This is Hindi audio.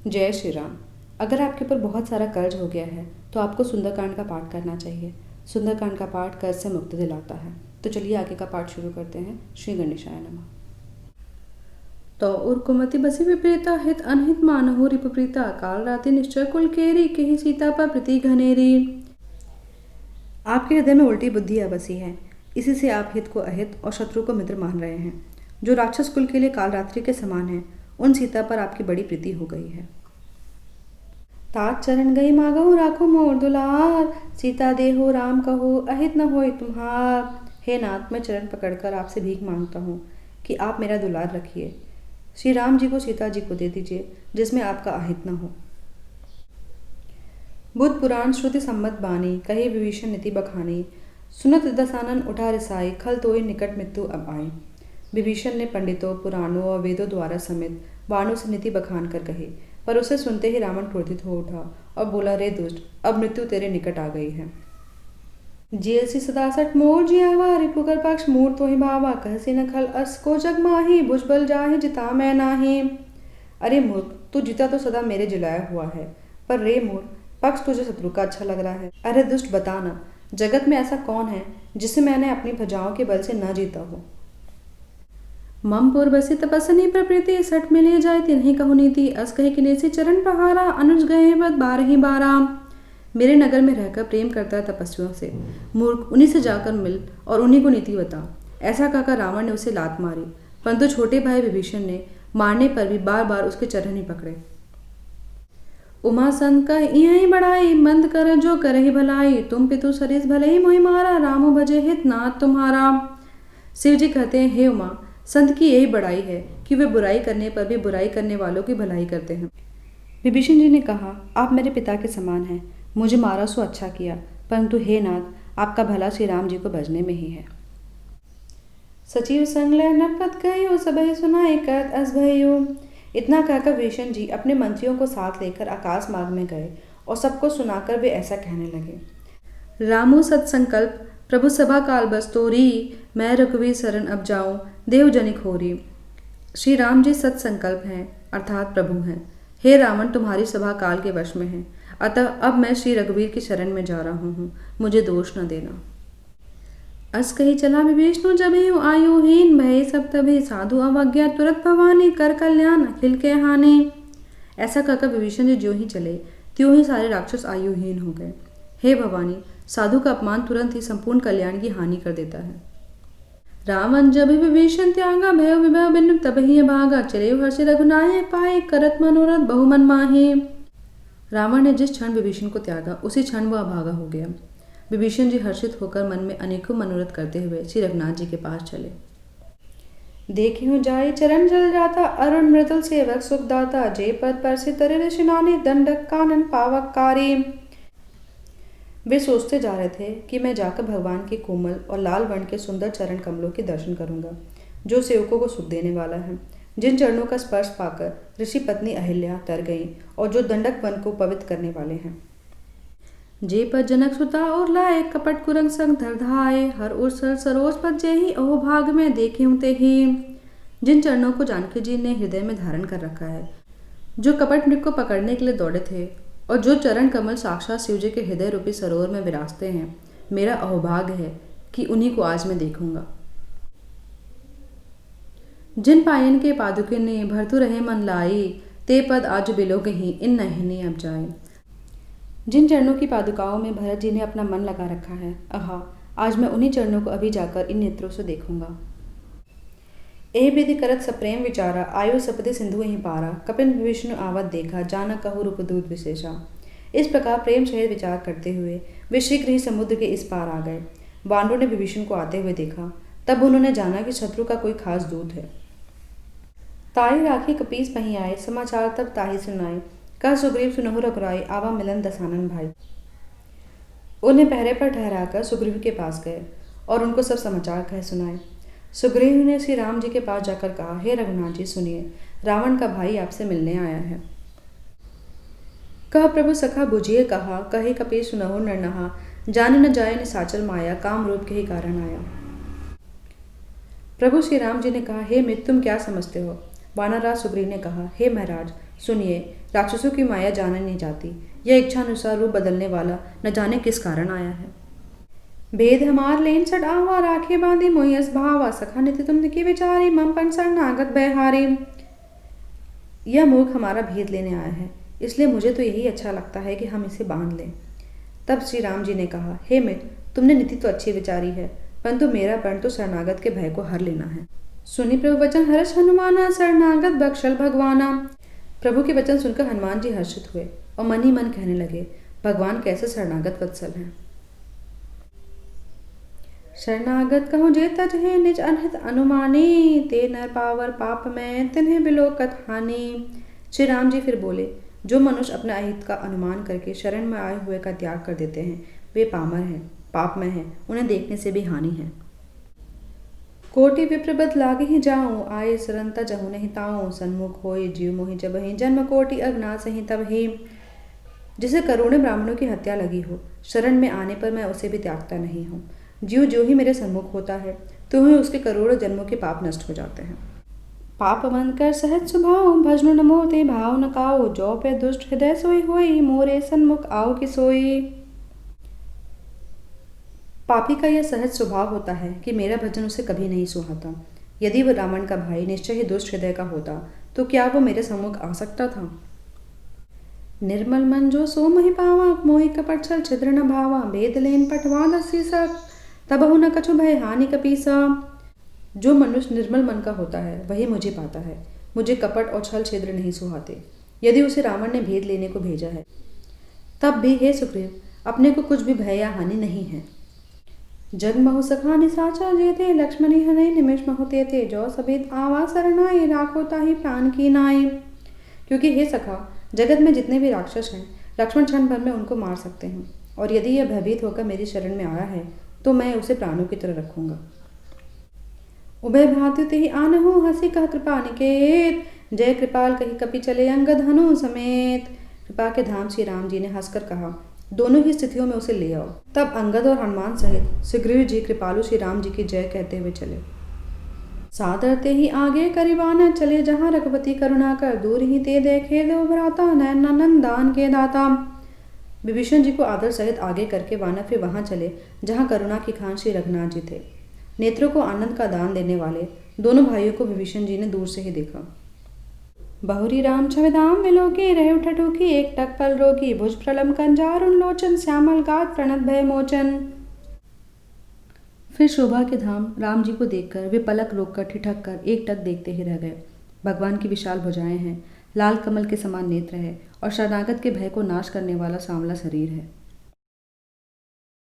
जय श्री राम। अगर आपके ऊपर बहुत सारा कर्ज हो गया है तो आपको सुंदरकांड का पाठ करना चाहिए। सुंदरकांड का पाठ कर्ज से मुक्ति दिलाता है। तो चलिए आगे का पाठ शुरू करते हैं। श्री गणेशाय नमः। तो उर्कुमति बसी विपरीता हित अनहित मानहु रिपप्रीता काल राति निश्चय कुल केरी केहि सीता पर प्रीति घनेरी। आपके हृदय में उल्टी बुद्धि आ बसी है, इसी से आप हित को अहित और शत्रु को मित्र मान रहे हैं। जो राक्षस कुल के लिए काल रात्रि के समान है, उन सीता पर आपकी बड़ी प्रीति हो गई है। तात चरण गई मागहु राखो मोर दुलार, सीता देहो राम कहो अहित न होय तुम्हार। हे नाथ, मैं चरण पकड़कर आपसे भीख मांगता हूँ कि आप मेरा दुलार रखिए। श्री राम जी को सीता जी को दे दीजिए, जिसमें आपका अहित न हो। बुद्ध पुराण श्रुति सम्मत बानी कही विभीषण नीति बखानी। सुनत दसानन उठा रिसाई खल तोय निकट मृत्यु अब आई। विभीषण ने पंडितों पुराणों और वेदों द्वारा समेत वाणों से नीति बखान कर कही, पर उसे सुनते ही रावण क्रोधित हो उठा और बोला, रे दुष्ट, अब मृत्यु तेरे निकट आ गई है। जियसी सदासठ मोर जियावा रिपुकर पक्ष मूर तो ही भावा कहसी न खल अस को जग माही भुजबल जाहि जिता मैं नाही। अरे मूर्ख, तू जीता तो सदा मेरे जिलाया हुआ है, पर रे मूर्ख, पक्ष तुझे शत्रु का अच्छा लग रहा है। अरे दुष्ट, बता ना, जगत में ऐसा कौन है जिसे मैंने अपनी भुजाओं के बल से न जीता हो। मम पूर्वसी तपस्नी प्रकृति सठ मिले जाए तिन्हीं कहु नीति अस कहे किनेसी चरण पहारा अनुज गए बद बारही बारा। मेरे नगर में रहकर प्रेम करता है तपस्वियों से, मूर्ख, उन्हीं से जाकर मिल और उन्हीं को नीति बता। ऐसा कहकर रावण ने उसे लात मारी, परंतु छोटे भाई विभीषण ने मारने पर भी बार बार उसके चरण ही पकड़े। उमा संत का यही बड़ाई मंद कर जो करहि भलाई तुम पितु सरिस भले ही मोहि मारा रामो भजे हित नाथ तुम्हारा। शिव जी कहते हैं, हे उमा, संत की यही बड़ाई है कि वे बुराई करने पर भी बुराई करने वालों की भलाई करते हैं। विभीषण जी ने कहा, आप मेरे पिता के समान हैं, मुझे मारा सो अच्छा किया, परंतु हे नाथ, आपका भला श्री राम जी को भजने में ही है। सचिव संग लय नरपत गयो सबहि सुनाई कहत अस भयो। इतना कहकर विभीषण जी अपने मंत्रियों को साथ लेकर आकाश मार्ग में गए और सबको सुनाकर वे ऐसा कहने लगे। रामो सत्संकल्प प्रभु सभा काल बस तोरी मैं रघुवीर शरण अब जाऊं देव जनिक होरी। श्री राम जी सत्संकल्प हैं, अर्थात प्रभु हैं। हे रावण, तुम्हारी सभा काल के वश में है, अतः अब मैं श्री रघुवीर की शरण में जा रहा हूँ, मुझे दोष न देना। अस कही चला विभीषण जब आयुहीन भय सब तभी साधु अवज्ञा तुरंत भवानी कर कल्याण अखिल के हानि। ऐसा कहकर विभीषण जी ज्यों ही चले त्यों ही सारे राक्षस आयुहीन हो गए। हे भवानी, साधु का अपमान तुरंत ही संपूर्ण कल्याण की हानि कर देता है। रावण जब विभीषण त्यागा भय विभव बिन तब ही भागा चले हर्ष रघुनाय पाए करत मनोरथ बहुमन माहे। रावण ने जिस क्षण विभीषण को त्यागा उसी क्षण वह अभागा हो गया। विभीषण जी हर्षित होकर मन में अनेकों मनोरथ करते हुए श्री रघुनाथ जी के पास चले। देखियो जाय चरण जल जाता अरुण मृदुल सेवक सुखदाता जे पद पर से तरे ऋषिनानी दंडक कानन पावककारी। वे सोचते जा रहे थे कि मैं जाकर भगवान के कोमल और लाल वर्ण के सुंदर चरण कमलों के दर्शन करूंगा, जो सेवकों को सुख देने वाला है, जिन चरणों का स्पर्श पाकर ऋषि पत्नी अहिल्या तर गई और जो दंडक वन को पवित्र करने वाले हैं। जे पद जनक सुता और लाए कपट कुरंग संग धरधाए हर उर सर सरोज पद जे ही ओह भाग में देखे ते ही। जिन चरणों को जानकी जी ने हृदय में धारण कर रखा है, जो कपट मृग को पकड़ने के लिए दौड़े थे और जो चरण कमल साक्षात शिव जी के हृदय रूपी सरोवर में विराजते हैं, मेरा अहोभाग्य है कि उन्हीं को आज मैं देखूंगा। जिन पायन के पादुके ने भरतु रहे मन लाई ते पद आज बिलो गही इन नहिनी अब जाए। जिन चरणों की पादुकाओं में भरत जी ने अपना मन लगा रखा है, आहा, आज मैं उन्हीं चरणों को अभी जाकर इन नेत्रों से देखूंगा। ए विधि करत सप्रेम विचारा आयु सपदे सिंधु ही पारा कपिन विष्णु आवत देखा जाना कहु रूपदूत विशेषा। इस प्रकार प्रेम सहित विचार करते हुए वे शीघ्र ही समुद्र के इस पार आ गए। वानरों ने विभीषण को आते हुए देखा, तब उन्होंने जाना कि शत्रु का कोई खास दूत है। ताई राखी कपीस पही आए समाचार तब ताही सुनाए कह सुग्रीव सुनहु रघुराई आवा मिलन दसानन भाई। उन्हें पहरे पर ठहराकर सुग्रीव के पास गए और उनको सब समाचार कह सुनाए। सुग्रीव ने श्री राम जी के पास जाकर कहा, हे रघुनाथ जी, सुनिए, रावण का भाई आपसे मिलने आया है। कह प्रभु सखा बुझिए कहा कहे कपीस सुनहु नरनहा जान न जाए निशाचल माया काम रूप के ही कारण आया। प्रभु श्री राम जी ने कहा, हे मित्र, तुम क्या समझते हो। वानरराज सुग्रीव ने कहा, हे महाराज, सुनिए, राक्षसों की माया जाने नहीं जाती। यह इच्छानुसार रूप बदलने वाला न जाने किस कारण आया है। भेद हमार लेन सट आवा राखे बांधी मोयस भावा सखा नित्य तुम की विचारी मम पन शरणागत बहारी। यह मूर्ख हमारा भेद लेने आया है, इसलिए मुझे तो यही अच्छा लगता है कि हम इसे बांध लें। तब श्री राम जी ने कहा, हे मित्र, तुमने नीति तो अच्छी विचारी है, परंतु मेरा प्रण तो शरणागत के भय को हर लेना है। सुनी प्रभु वचन हर्ष हनुमाना शरणागत बख्शल भगवाना। प्रभु के वचन सुनकर हनुमान जी हर्षित हुए और मन ही मन कहने लगे, भगवान कैसे शरणागत वत्सल हैं। शरणागत कहूँ जे तज है निज अनहित अनुमानी, ते नर पावर पाप में तिन्हें बिलोकत हानि। श्री राम जी फिर बोले, जो मनुष्य अपने अहित का अनुमान करके शरण में आए हुए का त्याग कर देते हैं, वे पामर हैं, पापमय हैं, उन्हें देखने से भी हानि है। कोटि विप्रबद लागे ही जाऊं, आए सरंता जहु नहीं ताऊं, सन्मुख होई जीव मोहि जब ही, जन्म कोटि अग्नाश ही तब ही। जिसे करोड़ों ब्राह्मणों की हत्या लगी हो, शरण में आने पर मैं उसे भी त्यागता नहीं हूँ। जीव जो ही मेरे सन्मुख होता है, तो ही उसके करोड़ों जन्मों के पाप नष्ट हो जाते हैं। पाप मन कर सहज स्वभाव, भजनु न मोते भाव न काओ, जो पे दुष्ट हृदय सोई होई, मोरे सन्मुख आओ कि सोई। पापी का यह सहज स्वभाव होता है कि मेरा भजन उसे कभी नहीं सुहाता। यदि वह रावण का भाई निश्चय ही दुष्ट हृदय का होता, तो क्या वो मेरे सम्मुख आ सकता था। निर्मल मन जो सो मोहि पावा, मोहि कपट छल छिद्र न भावा, भेद लेन पटवा दसी सक, तबहु न कछु भय हानि कपीसा। जो मनुष्य निर्मल मन का होता है वही मुझे पाता है। मुझे कपट और छल छिद्र नहीं सुहाते। यदि उसे रावण ने भेद लेने को भेजा है, तब भी हे सुग्रीव, अपने को कुछ भी भय या हानि नहीं है। जग महु सखा निसाचा जेते, लक्ष्मणी हने निमिष महु तेते, जो सभेद आवा सरनाई, राखो ताहि प्राण की नाई। क्योंकि हे सखा, जगत में जितने भी राक्षस हैं, लक्ष्मण क्षण भर में उनको मार सकते हैं, और यदि यह भयभीत होकर मेरी शरण में आया है, तो मैं उसे प्राणों की तरह रखूंगा। उभय भांति तेहि आनहु, हंसी कह कृपा निकेत, जय कृपाल कही कपि चले अंगद हनु समेत। कृपा के धाम श्री राम जी ने हंसकर कहा, दोनों ही स्थितियों में उसे ले आओ। तब अंगद और हनुमान सहित सुग्रीव जी कृपालु श्री राम जी की जय कहते हुए चले। सादर ते ही आगे करिबान चले, जहाँ रघुपति करुणा कर, दूर ही ते देखे दो भ्राता, नैन नंदन के दाता। विभीषण जी को आदर सहित आगे करके वानर फिर वहां चले जहां करुणा की खान श्री रघुनाथ जी थे। नेत्रों को आनंद का दान देने वाले दोनों भाइयों को विभीषण जी ने दूर से ही देखा। बहुरी राम छविदाम विलोकी, रहे ठठुकी एक टक पल रोकी, भुज प्रलम कंजार उन लोचन, श्यामल गात प्रणत भय मोचन। फिर शोभा के धाम राम जी को देखकर वे पलक रोककर ठिठक कर एक टक देखते ही रह गए। भगवान की विशाल भुजाएं हैं, लाल कमल के समान नेत्र है और शरणागत के भय को नाश करने वाला सांवला शरीर है।